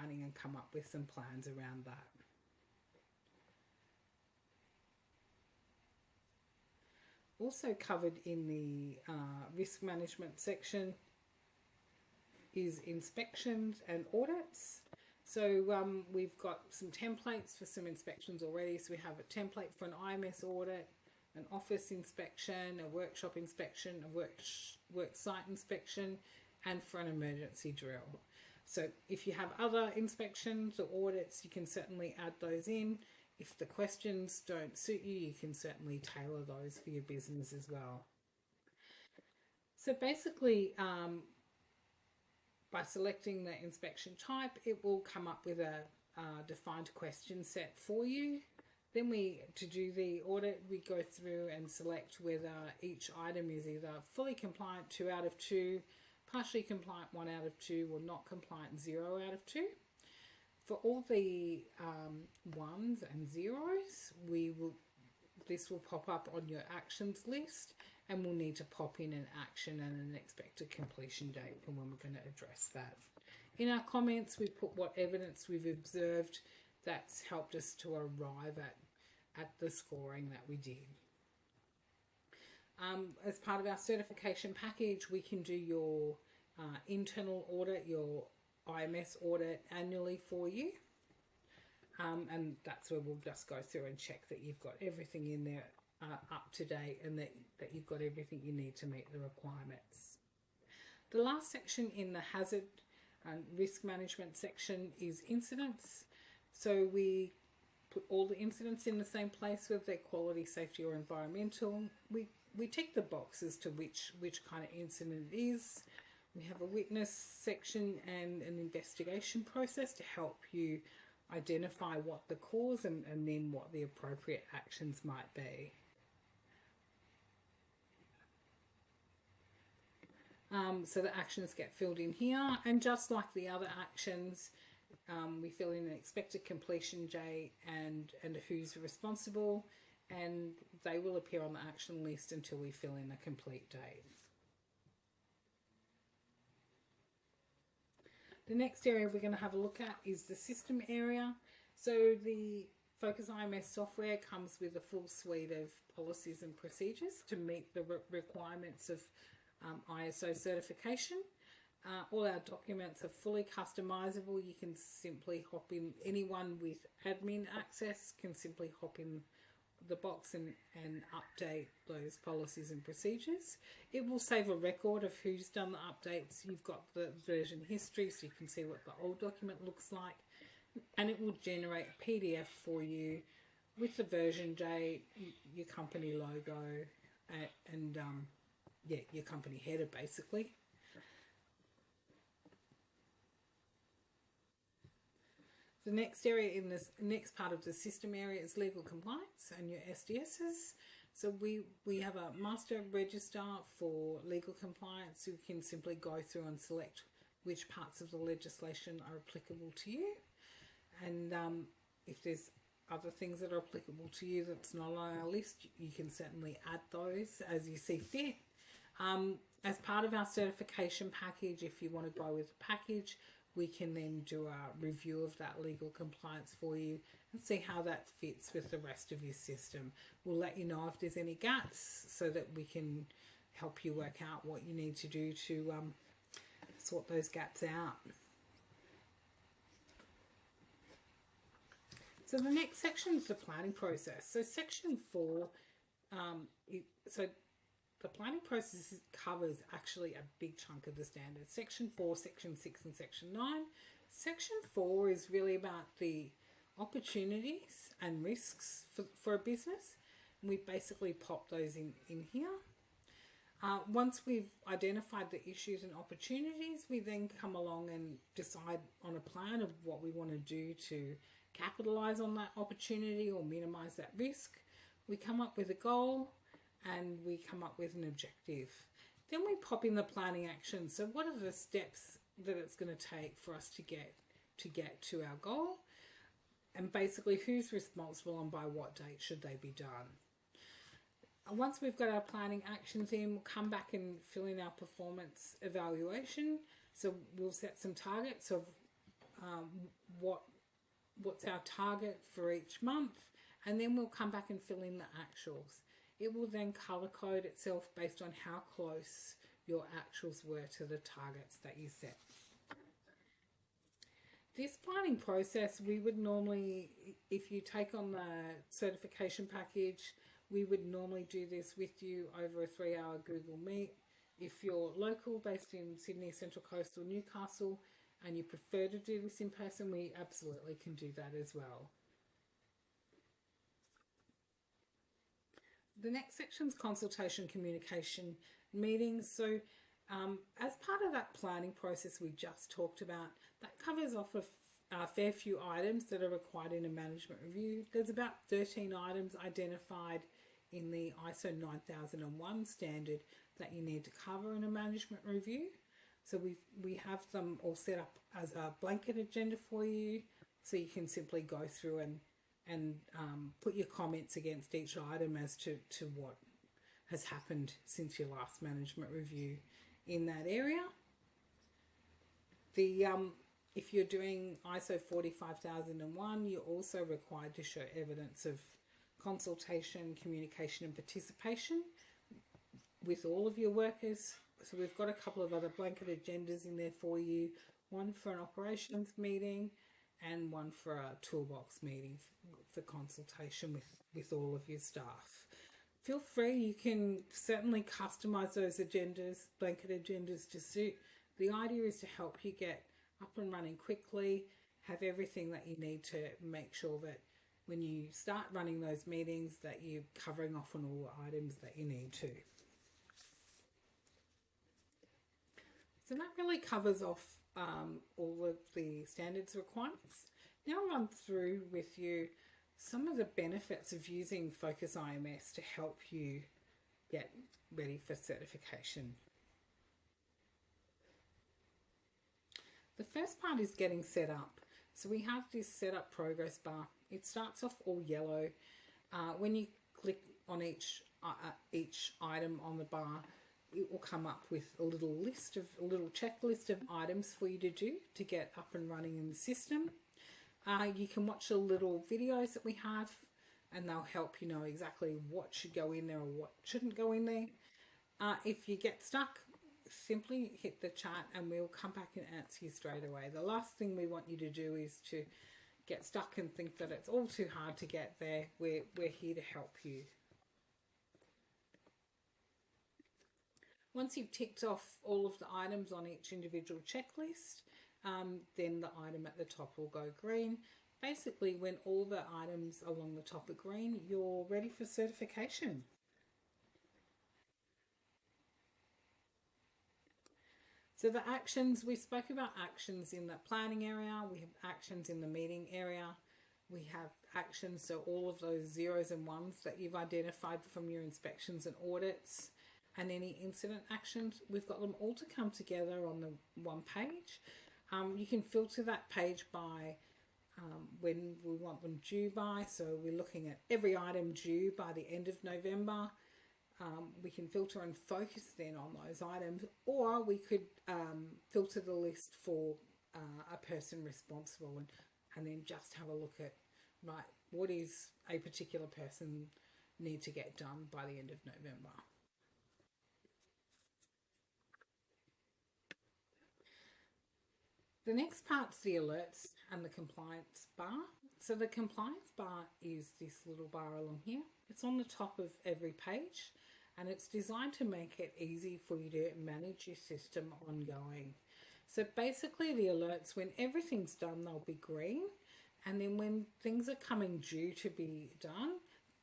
planning and come up with some plans around that. Also covered in the risk management section is inspections and audits. So we've got some templates for some inspections already. So we have a template for an IMS audit, an office inspection, a workshop inspection, a work site inspection, and for an emergency drill. So if you have other inspections or audits, you can certainly add those in. If the questions don't suit you, you can certainly tailor those for your business as well. So basically, by selecting the inspection type, it will come up with a defined question set for you. Then to do the audit, we go through and select whether each item is either fully compliant 2 out of 2, partially compliant 1 out of 2, or not compliant 0 out of 2. For all the 1s and 0s, this will pop up on your actions list, and we'll need to pop in an action and an expected completion date for when we're going to address that. In our comments, we put what evidence we've observed that's helped us to arrive at the scoring that we did. As part of our certification package, we can do your internal audit, your IMS audit annually for you. And that's where we'll just go through and check that you've got everything in there up to date, and that you've got everything you need to meet the requirements. The last section in the hazard and risk management section is incidents. So we put all the incidents in the same place, whether they're quality, safety, or environmental. We tick the boxes to which kind of incident it is. We have a witness section and an investigation process to help you identify what the cause and then what the appropriate actions might be. So the actions get filled in here, and just like the other actions, we fill in an expected completion date and who's responsible, and they will appear on the action list until we fill in a complete date. The next area we're going to have a look at is the system area. So the FocusIMS software comes with a full suite of policies and procedures to meet the requirements of ISO certification. All our documents are fully customizable. You can simply hop in, anyone with admin access can simply hop in the box and update those policies and procedures. It will save a record of who's done the updates. You've got the version history, so you can see what the old document looks like, and it will generate a PDF for you with the version date, your company logo, and yeah, your company header basically. The next area in this next part of the system area is legal compliance and your SDSs. So we have a master register for legal compliance. You can simply go through and select which parts of the legislation are applicable to you. And if there's other things that are applicable to you that's not on our list, you can certainly add those as you see fit. As part of our certification package, if you want to go with a package, we can then do a review of that legal compliance for you and see how that fits with the rest of your system. We'll let you know if there's any gaps so that we can help you work out what you need to do to sort those gaps out. So the next section is the planning process. So section 4, so the planning process covers actually a big chunk of the standards. Section 4, Section 6 and Section 9. Section 4 is really about the opportunities and risks for a business. And we basically pop those in here. Once we've identified the issues and opportunities, we then come along and decide on a plan of what we want to do to capitalize on that opportunity or minimize that risk. We come up with a goal and we come up with an objective. Then we pop in the planning action. So what are the steps that it's going to take for us to get to our goal? And basically who's responsible and by what date should they be done? And once we've got our planning actions in, we'll come back and fill in our performance evaluation. So we'll set some targets of what's our target for each month, and then we'll come back and fill in the actuals. It will then color code itself based on how close your actuals were to the targets that you set. This planning process, we would normally, if you take on the certification package, we would normally do this with you over a 3-hour Google Meet. If you're local, based in Sydney, Central Coast or Newcastle, and you prefer to do this in person, we absolutely can do that as well. The next section is consultation, communication, meetings. So as part of that planning process we just talked about, that covers off a fair few items that are required in a management review. There's about 13 items identified in the ISO 9001 standard that you need to cover in a management review. So we have them all set up as a blanket agenda for you, so you can simply go through and put your comments against each item as to what has happened since your last management review in that area. If you're doing ISO 45001, you're also required to show evidence of consultation, communication and participation with all of your workers. So we've got a couple of other blanket agendas in there for you, one for an operations meeting and one for a toolbox meeting for consultation with all of your staff. Feel free, you can certainly customize those agendas, blanket agendas, to suit. The idea is to help you get up and running quickly, have everything that you need to make sure that when you start running those meetings that you're covering off on all the items that you need to. So that really covers off all of the standards requirements. Now I'll run through with you some of the benefits of using FocusIMS to help you get ready for certification. The first part is getting set up. So we have this setup progress bar. It starts off all yellow. When you click on each item on the bar, it will come up with a little checklist of items for you to do to get up and running in the system. You can watch the little videos that we have, and they'll help you know exactly what should go in there or what shouldn't go in there. If you get stuck, simply hit the chat and we'll come back and answer you straight away. The last thing we want you to do is to get stuck and think that it's all too hard to get there. We're here to help you. Once you've ticked off all of the items on each individual checklist, then the item at the top will go green. Basically, when all the items along the top are green, you're ready for certification. So the actions, we spoke about actions in the planning area, we have actions in the meeting area, we have actions, so all of those zeros and ones that you've identified from your inspections and audits, and any incident actions, we've got them all to come together on the one page. You can filter that page by when we want them due by, so we're looking at every item due by the end of November. We can filter and focus then on those items, or we could filter the list for a person responsible and then just have a look at, right, what is a particular person need to get done by the end of November. The next part's the alerts and the compliance bar. So the compliance bar is this little bar along here. It's on the top of every page, and it's designed to make it easy for you to manage your system ongoing. So basically the alerts, when everything's done, they'll be green, and then when things are coming due to be done,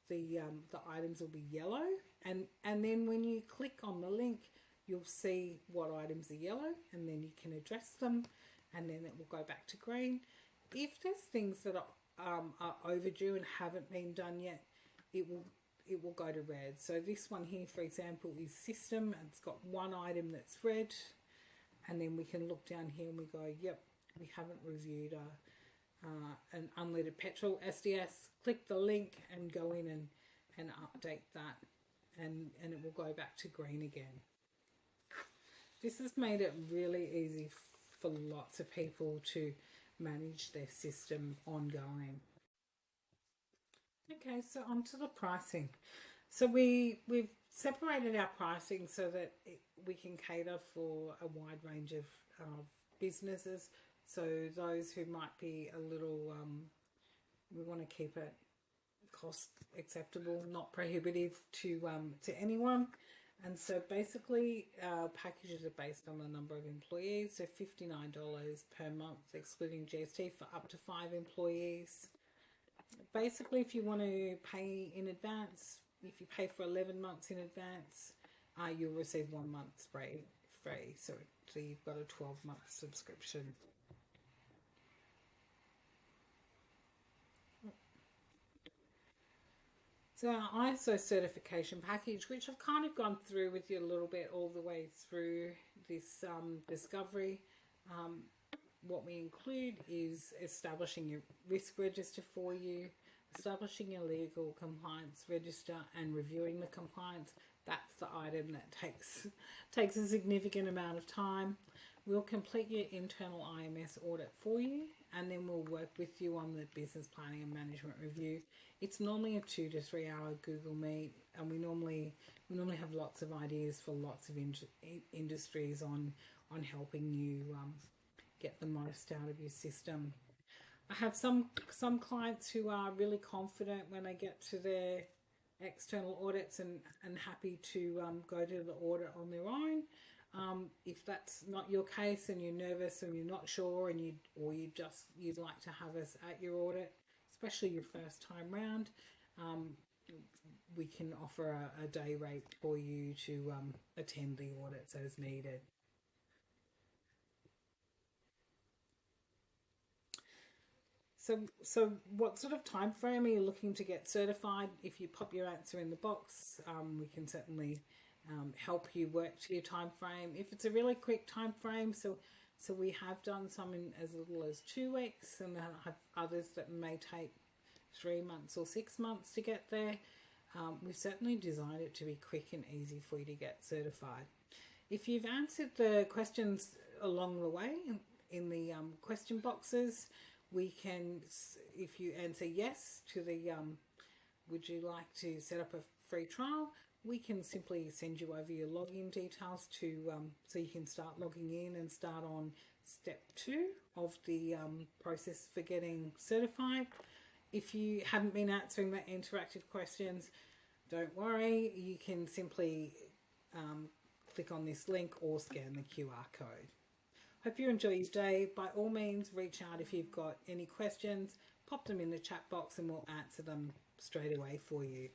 the items will be yellow, and then when you click on the link, you'll see what items are yellow, and then you can address them, and then it will go back to green. If there's things that are overdue and haven't been done yet, it will go to red. So this one here, for example, is system. It's got one item that's red, and then we can look down here and we go, yep, we haven't reviewed an unleaded petrol SDS. Click the link and go in and update that, and it will go back to green again. This has made it really easy for lots of people to manage their system ongoing. Okay, so on to the pricing. So we've separated our pricing so that we can cater for a wide range of businesses. So those who might be a little, we want to keep it cost acceptable, not prohibitive to anyone. And so basically our packages are based on the number of employees, so $59 per month excluding GST for up to 5 employees. Basically, if you want to pay in advance, if you pay for 11 months in advance, you'll receive 1 month free. So you've got a 12-month subscription. So our ISO certification package, which I've kind of gone through with you a little bit all the way through this discovery, what we include is establishing your risk register for you, establishing your legal compliance register and reviewing the compliance. That's the item that takes a significant amount of time. We'll complete your internal IMS audit for you, and then we'll work with you on the business planning and management review. It's normally a 2 to 3 hour Google Meet, and we normally have lots of ideas for lots of industries on helping you get the most out of your system. I have some clients who are really confident when they get to their external audits and happy to go to the audit on their own. If that's not your case and you're nervous and you're not sure and you'd like to have us at your audit, especially your first time round, we can offer a day rate for you to attend the audits as needed. So what sort of time frame are you looking to get certified? If you pop your answer in the box, we can certainly help you work to your time frame. If it's a really quick time frame, so we have done some in as little as 2 weeks, and then I have others that may take 3 months or 6 months to get there. We've certainly designed it to be quick and easy for you to get certified. If you've answered the questions along the way in the question boxes, we can, if you answer yes to the would you like to set up a free trial, we can simply send you over your login details to so you can start logging in and start on step 2 of the process for getting certified. If you haven't been answering the interactive questions, don't worry, you can simply click on this link or scan the QR code. Hope you enjoy your day. By all means, reach out if you've got any questions, pop them in the chat box and we'll answer them straight away for you.